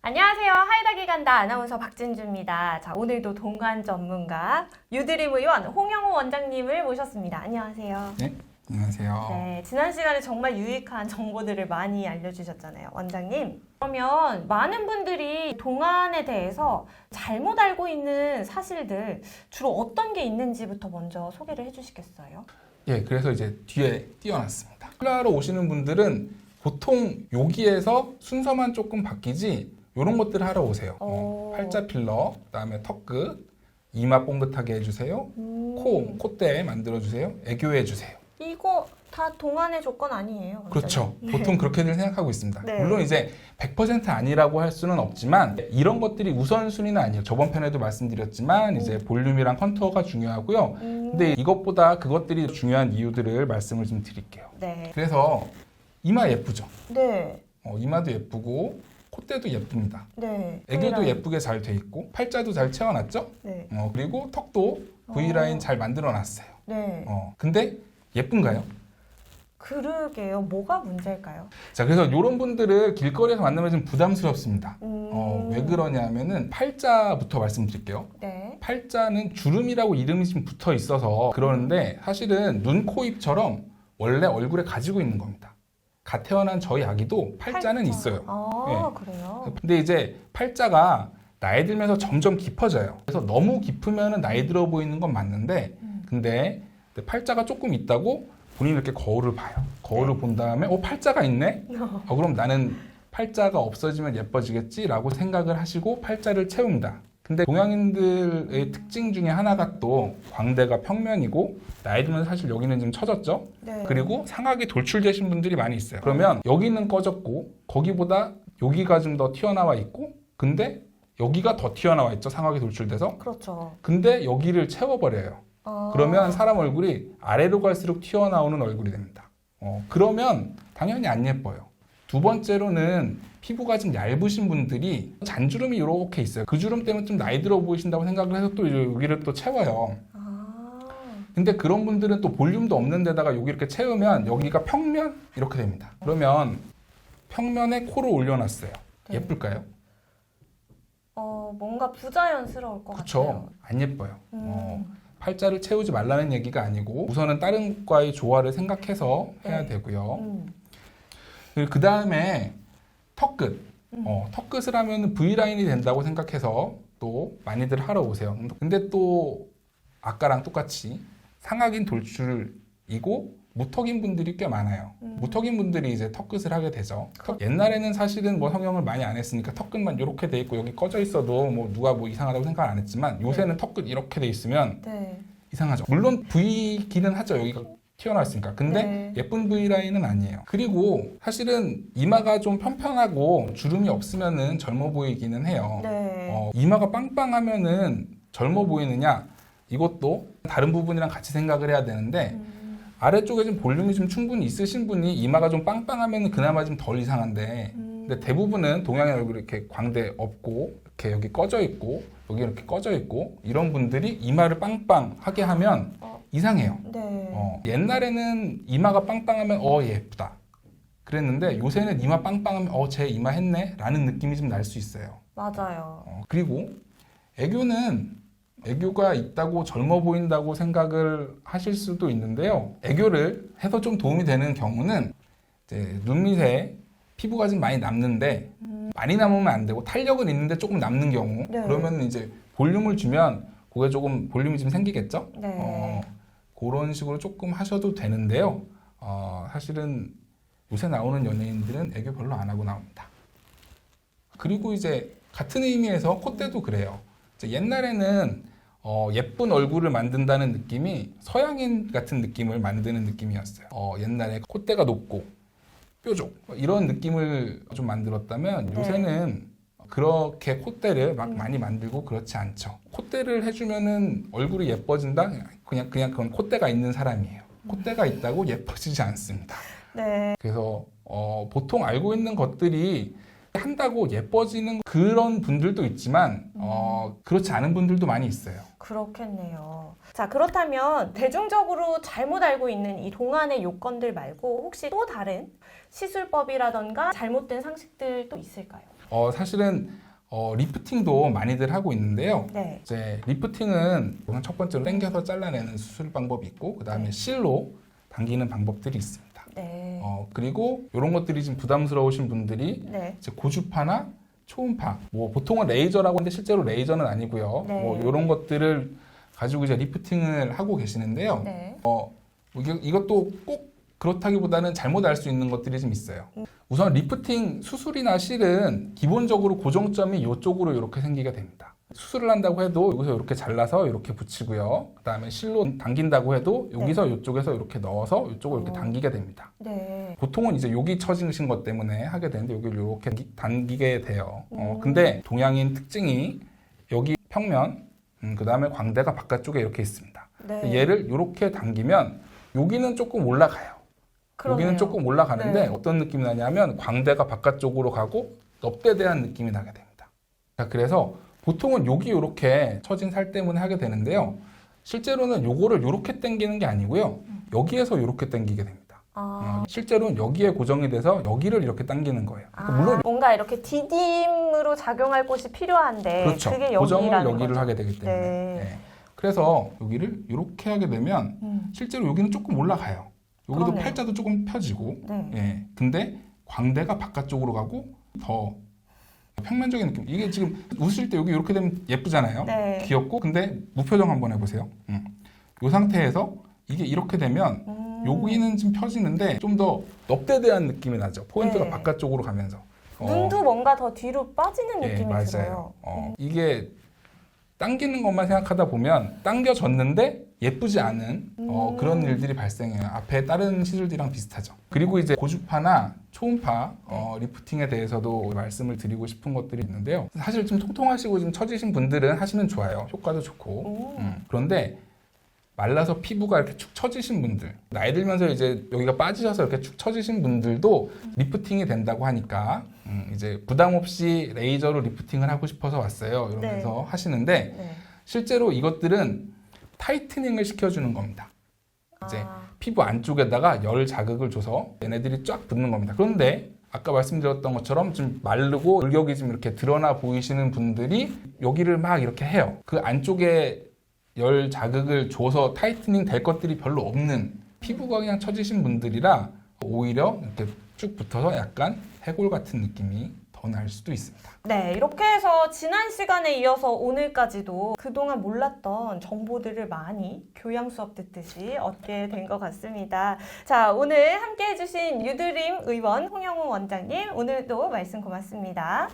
안녕하세요. 하이닥이 간다 아나운서 박진주입니다. 자, 오늘도 동안 전문가 유드림 의원 홍영호 원장님을 모셨습니다. 안녕하세요. 네, 안녕하세요. 네, 지난 시간에 정말 유익한 정보들을 많이 알려주셨잖아요, 원장님. 그러면 많은 분들이 동안에 대해서 잘못 알고 있는 사실들 주로 어떤 게 있는지부터 먼저 소개를 해주시겠어요? 예, 그래서 이제 뒤에 띄워놨습니다. 필라로 오시는 분들은 보통 여기에서 순서만 조금 바뀌지 이런 것들을 하러 오세요. 팔자 필러, 그다음에 턱끝, 이마 뽕긋하게 해주세요. 콧대 만들어주세요. 애교해주세요. 이거 다 동안의 조건 아니에요? 원장님? 그렇죠. 네. 보통 그렇게들 생각하고 있습니다. 네. 물론 이제 100% 아니라고 할 수는 없지만 이런 것들이 우선순위는 아니에요. 저번 편에도 말씀드렸지만 이제 볼륨이랑 컨투어가 중요하고요. 근데 이것보다 그것들이 중요한 이유들을 말씀을 좀 드릴게요. 네. 그래서 이마 예쁘죠? 네. 이마도 예쁘고 콧대도 예쁩니다. 네. 애교도 V라인. 예쁘게 잘 돼 있고 팔자도 잘 채워놨죠? 네. 그리고 턱도 V라인 잘 만들어놨어요. 네. 근데 예쁜가요? 그러게요. 뭐가 문제일까요? 자, 그래서 이런 분들을 길거리에서 만나면 좀 부담스럽습니다. 왜 그러냐면은 팔자부터 말씀드릴게요. 네. 팔자는 주름이라고 이름이 좀 붙어 있어서 그러는데 사실은 눈, 코, 입처럼 원래 얼굴에 가지고 있는 겁니다. 갓 태어난 저희 아기도 팔자는 팔자. 있어요. 아, 그래요? 근데 이제 팔자가 나이 들면서 점점 깊어져요. 그래서 너무 깊으면 나이 들어 보이는 건 맞는데 근데 팔자가 조금 있다고 본인이 이렇게 거울을 봐요. 거울을 본 다음에 팔자가 있네? 그럼 나는 팔자가 없어지면 예뻐지겠지? 라고 생각을 하시고 팔자를 채웁니다. 근데 동양인들의 특징 중에 하나가 또 광대가 평면이고 나이 들면서 사실 여기는 좀 처졌죠? 네. 그리고 상악이 돌출되신 분들이 많이 있어요. 그러면 여기는 꺼졌고 거기보다 여기가 좀 더 튀어나와 있고 근데 여기가 더 튀어나와 있죠. 상악이 돌출돼서. 그렇죠. 근데 여기를 채워버려요. 그러면 사람 얼굴이 아래로 갈수록 튀어나오는 얼굴이 됩니다. 그러면 당연히 안 예뻐요. 두 번째로는 피부가 좀 얇으신 분들이 잔주름이 이렇게 있어요. 그 주름 때문에 좀 나이 들어 보이신다고 생각을 해서 또 여기를 또 채워요. 근데 그런 분들은 또 볼륨도 없는 데다가 여기 이렇게 채우면 여기가 평면 이렇게 됩니다. 그러면 평면에 코를 올려놨어요. 네. 예쁠까요? 뭔가 부자연스러울 것 그렇죠. 같아요. 안 예뻐요. 팔자를 채우지 말라는 얘기가 아니고 우선은 다른 과의 조화를 생각해서 해야 네. 되고요. 그 다음에 턱끝. 턱끝을 하면 V라인이 된다고 생각해서 또 많이들 하러 오세요. 근데 또 아까랑 똑같이 상악인 돌출이고 무턱인 분들이 꽤 많아요. 무턱인 분들이 이제 턱끝을 하게 되죠. 옛날에는 사실은 뭐 성형을 많이 안 했으니까 턱끝만 이렇게 돼 있고 여기 꺼져 있어도 뭐 누가 뭐 이상하다고 생각 안 했지만 요새는 턱끝 이렇게 돼 있으면 네. 이상하죠. 물론 V기는 하죠. 여기가 튀어나와 있으니까. 근데 네. 예쁜 V라인은 아니에요. 그리고 사실은 이마가 좀 편편하고 주름이 없으면은 젊어 보이기는 해요. 네. 이마가 빵빵하면은 젊어 보이느냐? 이것도 다른 부분이랑 같이 생각을 해야 되는데 아래쪽에 좀 볼륨이 좀 충분히 있으신 분이 이마가 좀 빵빵하면 그나마 좀 덜 이상한데 근데 대부분은 동양인 얼굴이 이렇게 광대 없고 이렇게 여기 꺼져 있고 여기 이렇게 꺼져 있고 이런 분들이 이마를 빵빵하게 하면 이상해요. 네. 옛날에는 이마가 빵빵하면 예쁘다 그랬는데 요새는 이마 빵빵하면 쟤 이마 했네 라는 느낌이 좀 날 수 있어요. 맞아요. 그리고 애교가 있다고 젊어 보인다고 생각을 하실 수도 있는데요. 애교를 해서 좀 도움이 되는 경우는 이제 눈 밑에 피부가 좀 많이 남는데 많이 남으면 안 되고 탄력은 있는데 조금 남는 경우 네. 그러면 이제 볼륨을 주면 그게 조금 볼륨이 좀 생기겠죠? 네. 그런 식으로 조금 하셔도 되는데요. 사실은 요새 나오는 연예인들은 애교 별로 안 하고 나옵니다. 그리고 이제 같은 의미에서 콧대도 그래요. 이제 옛날에는 예쁜 얼굴을 만든다는 느낌이 서양인 같은 느낌을 만드는 느낌이었어요. 옛날에 콧대가 높고 뾰족 이런 느낌을 좀 만들었다면 요새는 그렇게 콧대를 막 많이 만들고 그렇지 않죠. 콧대를 해주면은 얼굴이 예뻐진다? 그냥 그건 콧대가 있는 사람이에요. 콧대가 있다고 예뻐지지 않습니다. 네. 그래서 보통 알고 있는 것들이 한다고 예뻐지는 그런 분들도 있지만 그렇지 않은 분들도 많이 있어요. 그렇겠네요. 자, 그렇다면 대중적으로 잘못 알고 있는 이 동안의 요건들 말고 혹시 또 다른 시술법이라던가 잘못된 상식들도 있을까요? 사실은 리프팅도 많이들 하고 있는데요. 네. 이제 리프팅은 우선 첫 번째로 당겨서 잘라내는 수술 방법이 있고, 그 다음에 네. 실로 당기는 방법들이 있습니다. 네. 그리고 이런 것들이 좀 부담스러우신 분들이 네. 이제 고주파나 초음파, 뭐 보통은 레이저라고 하는데 실제로 레이저는 아니고요. 네. 뭐 이런 것들을 가지고 이제 리프팅을 하고 계시는데요. 네. 이것도 꼭 그렇다기보다는 잘못 알 수 있는 것들이 좀 있어요. 우선 리프팅 수술이나 실은 기본적으로 고정점이 이쪽으로 이렇게 생기게 됩니다. 수술을 한다고 해도 여기서 이렇게 잘라서 이렇게 붙이고요. 그 다음에 실로 당긴다고 해도 여기서 이쪽에서 이렇게 넣어서 이쪽을 이렇게 당기게 됩니다. 네. 보통은 이제 여기 처지신 것 때문에 하게 되는데 여기를 이렇게 당기게 돼요. 근데 동양인 특징이 여기 평면, 그 다음에 광대가 바깥쪽에 이렇게 있습니다. 네. 얘를 이렇게 당기면 여기는 조금 올라가요. 그러네요. 여기는 조금 올라가는데 네. 어떤 느낌이 나냐면 광대가 바깥쪽으로 가고 넙대대한 느낌이 나게 됩니다. 자, 그래서 보통은 여기 이렇게 처진 살 때문에 하게 되는데요. 실제로는 요거를 이렇게 당기는 게 아니고요. 여기에서 이렇게 당기게 됩니다. 실제로는 여기에 고정이 돼서 여기를 이렇게 당기는 거예요. 물론 뭔가 이렇게 디딤으로 작용할 곳이 필요한데 그렇죠. 그게 고정을 여기라는 여기를 거죠. 하게 되기 때문에. 네. 네. 그래서 여기를 이렇게 하게 되면 실제로 여기는 조금 올라가요. 여기도 그러네요. 팔자도 조금 펴지고. 네. 예. 근데 광대가 바깥쪽으로 가고 더 평면적인 느낌. 이게 지금 웃을 때 여기 이렇게 되면 예쁘잖아요. 네. 귀엽고. 근데 무표정 한번 해보세요. 이 상태에서 이게 이렇게 되면 여기는 좀 펴지는데 좀 더 넙대대한 느낌이 나죠. 포인트가 네. 바깥쪽으로 가면서. 눈도 뭔가 더 뒤로 빠지는 예, 느낌이 맞아요. 들어요. 이게 당기는 것만 생각하다 보면 당겨졌는데 예쁘지 않은 그런 일들이 발생해요. 앞에 다른 시술들이랑 비슷하죠. 그리고 이제 고주파나 초음파 리프팅에 대해서도 말씀을 드리고 싶은 것들이 있는데요. 사실 좀 통통하시고 좀 처지신 분들은 하시면 좋아요. 효과도 좋고. 그런데 말라서 피부가 이렇게 축 처지신 분들, 나이 들면서 이제 여기가 빠지셔서 이렇게 축 처지신 분들도 리프팅이 된다고 하니까 이제 부담 없이 레이저로 리프팅을 하고 싶어서 왔어요. 이러면서 하시는데 네. 실제로 이것들은 타이트닝을 시켜주는 겁니다. 이제 피부 안쪽에다가 열 자극을 줘서 얘네들이 쫙 붙는 겁니다. 그런데 아까 말씀드렸던 것처럼 좀 마르고 골격이 좀 이렇게 드러나 보이시는 분들이 여기를 막 이렇게 해요. 그 안쪽에 열 자극을 줘서 타이트닝 될 것들이 별로 없는 피부가 그냥 처지신 분들이라 오히려 이렇게 쭉 붙어서 약간 해골 같은 느낌이 더 날 수도 있습니다. 네, 이렇게 해서 지난 시간에 이어서 오늘까지도 그동안 몰랐던 정보들을 많이 교양 수업 듣듯이 얻게 된 것 같습니다. 자, 오늘 함께 해주신 유드림 의원 홍영우 원장님, 오늘도 말씀 고맙습니다.